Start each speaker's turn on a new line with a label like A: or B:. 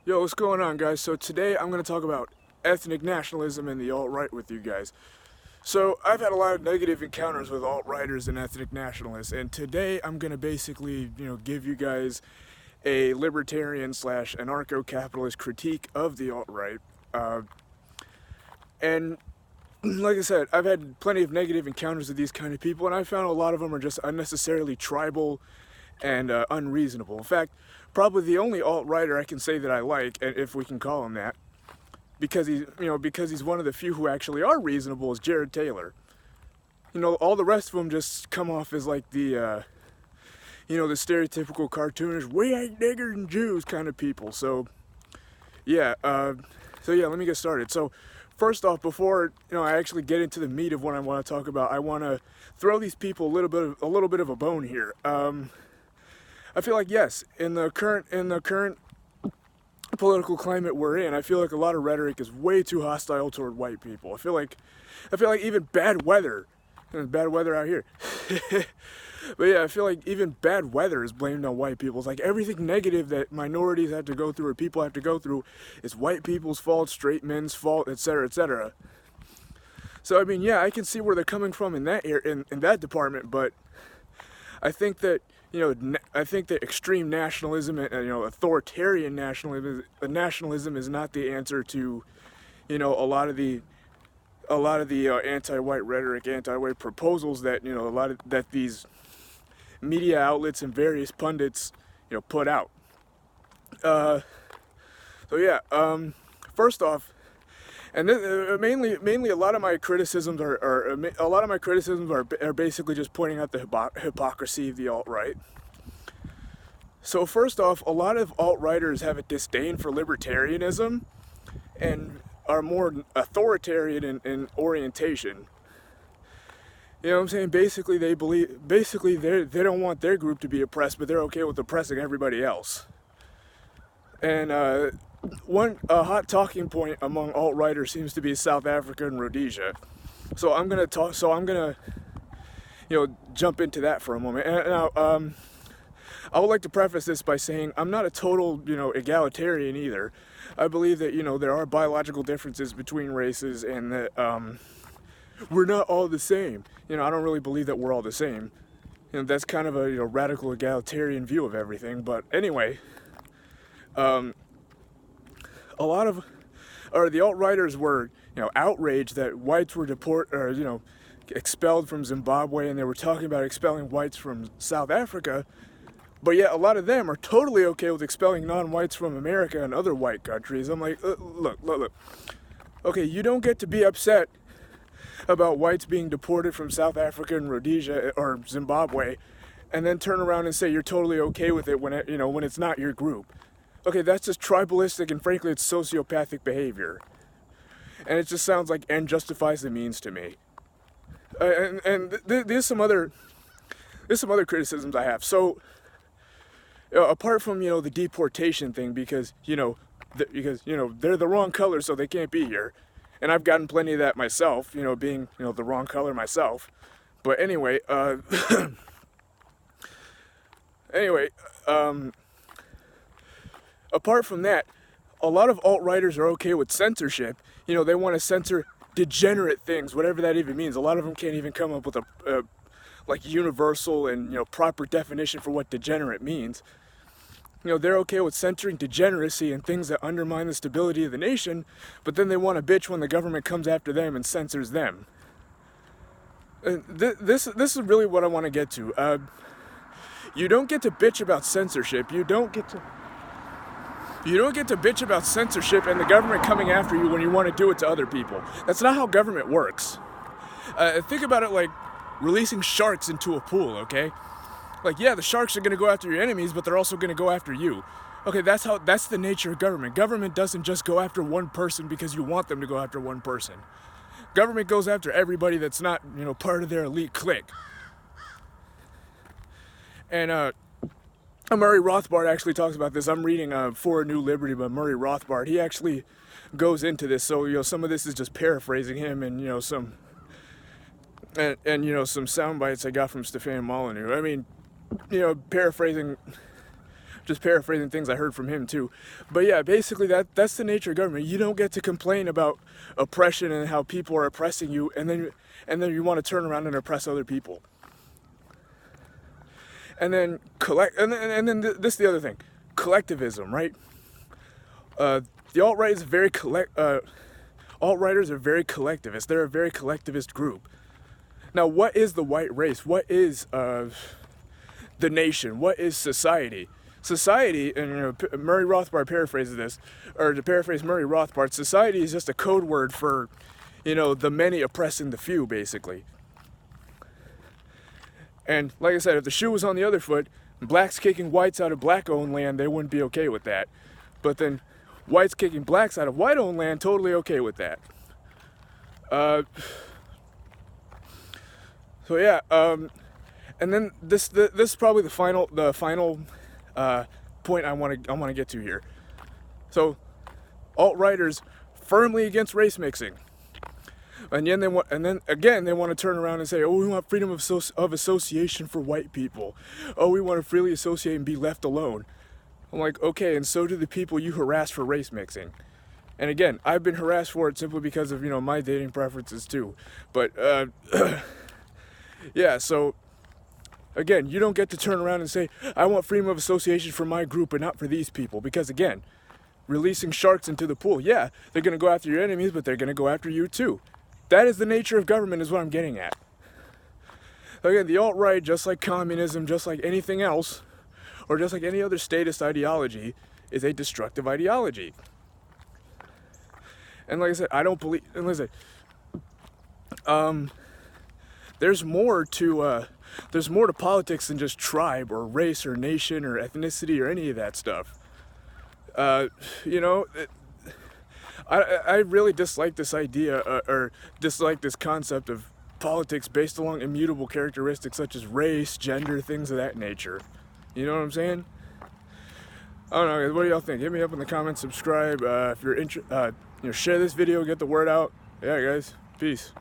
A: Yo, what's going on, guys? So today I'm going to talk about ethnic nationalism and the alt-right with you guys. So I've had a lot of negative encounters with alt-righters and ethnic nationalists, and today I'm going to basically, give you guys a libertarian slash anarcho-capitalist critique of the alt-right. And like I said, I've had plenty of negative encounters with these kind of people, and I found a lot of them are just unnecessarily tribal and unreasonable. In fact, probably the only alt-righter I can say that I like, and if we can call him that, because he's one of the few who actually are reasonable, is Jared Taylor. All the rest of them just come off as like the stereotypical cartoonish, we ain't niggers and Jews kind of people. So yeah, let me get started. So first off, before I actually get into the meat of what I want to talk about, I want to throw these people a little bit of a bone here. I feel like, yes, in the current political climate we're in, I feel like a lot of rhetoric is way too hostile toward white people. I feel like even bad weather out here. But yeah, I feel like even bad weather is blamed on white people. It's like everything negative that minorities have to go through or people have to go through is white people's fault, straight men's fault, etc., etc. So I mean, yeah, I can see where they're coming from in that department, but I think that extreme nationalism and authoritarian nationalism is not the answer to a lot of the anti-white rhetoric, anti-white proposals that that these media outlets and various pundits put out. First off, and then, mainly a lot of my criticisms are basically just pointing out the hypocrisy of the alt-right. So first off, a lot of alt-righters have a disdain for libertarianism and are more authoritarian in orientation. You know what I'm saying? Basically, they don't want their group to be oppressed, but they're okay with oppressing everybody else. And one hot talking point among alt-righters seems to be South Africa and Rhodesia. So I'm gonna jump into that for a moment. And now, I would like to preface this by saying I'm not a total, egalitarian either. I believe that, there are biological differences between races and that we're not all the same. I don't really believe that we're all the same. That's kind of a radical egalitarian view of everything. But anyway, the alt-righters were, outraged that whites were expelled from Zimbabwe, and they were talking about expelling whites from South Africa. But yet a lot of them are totally okay with expelling non-whites from America and other white countries. I'm like, look. Okay, you don't get to be upset about whites being deported from South Africa and Rhodesia or Zimbabwe, and then turn around and say you're totally okay with it when it's not your group. Okay, that's just tribalistic, and frankly, it's sociopathic behavior. And it just sounds like end justifies the means to me. There's some other criticisms I have. So, apart from the deportation thing, because they're the wrong color, so they can't be here, and I've gotten plenty of that myself. Being the wrong color myself. But anyway, apart from that, a lot of alt-righters are okay with censorship. They want to censor degenerate things, whatever that even means. A lot of them can't even come up with a universal and proper definition for what degenerate means. They're okay with censoring degeneracy and things that undermine the stability of the nation, but then they want to bitch when the government comes after them and censors them. This is really what I want to get to. You don't get to bitch about censorship. You don't get to bitch about censorship and the government coming after you when you want to do it to other people. That's not how government works. Think about it like releasing sharks into a pool, okay? Like, yeah, the sharks are going to go after your enemies, but they're also going to go after you. Okay, that's the nature of government. Government doesn't just go after one person because you want them to go after one person. Government goes after everybody that's not, part of their elite clique. And Murray Rothbard actually talks about this. I'm reading For a New Liberty by Murray Rothbard. He actually goes into this. So, some of this is just paraphrasing him and, some sound bites I got from Stefan Molyneux. I mean, paraphrasing just paraphrasing things I heard from him too. But yeah, basically that's the nature of government. You don't get to complain about oppression and how people are oppressing you, and then you want to turn around and oppress other people. And then this is the other thing, collectivism, right? The alt-right is very alt-righters are very collectivist. They're a very collectivist group. Now, what is the white race? What is the nation? What is society? Society, and Murray Rothbard paraphrases this, or to paraphrase Murray Rothbard, society is just a code word for, the many oppressing the few, basically. And like I said, if the shoe was on the other foot, blacks kicking whites out of black-owned land, they wouldn't be okay with that. But then whites kicking blacks out of white-owned land, totally okay with that. So yeah, and then this is probably the final point I want to get to here. So, alt-righters firmly against race mixing, and then they want to turn around and say, oh, we want freedom of association for white people. Oh, we want to freely associate and be left alone. I'm like, okay, and so do the people you harass for race mixing. And again, I've been harassed for it simply because of my dating preferences too. But yeah, so again, you don't get to turn around and say, I want freedom of association for my group and not for these people. Because again, releasing sharks into the pool, yeah, they're going to go after your enemies, but they're going to go after you too. That is the nature of government, is what I'm getting at. Again, the alt-right, just like communism, just like anything else, or just like any other statist ideology, is a destructive ideology. And like I said, I don't believe, and listen, there's more to politics than just tribe or race or nation or ethnicity or any of that stuff. I really dislike this idea, or dislike this concept of politics based along immutable characteristics such as race, gender, things of that nature. You know what I'm saying? I don't know, guys, what do y'all think? Hit me up in the comments, subscribe, if you're interested, share this video, get the word out. Yeah, guys, peace.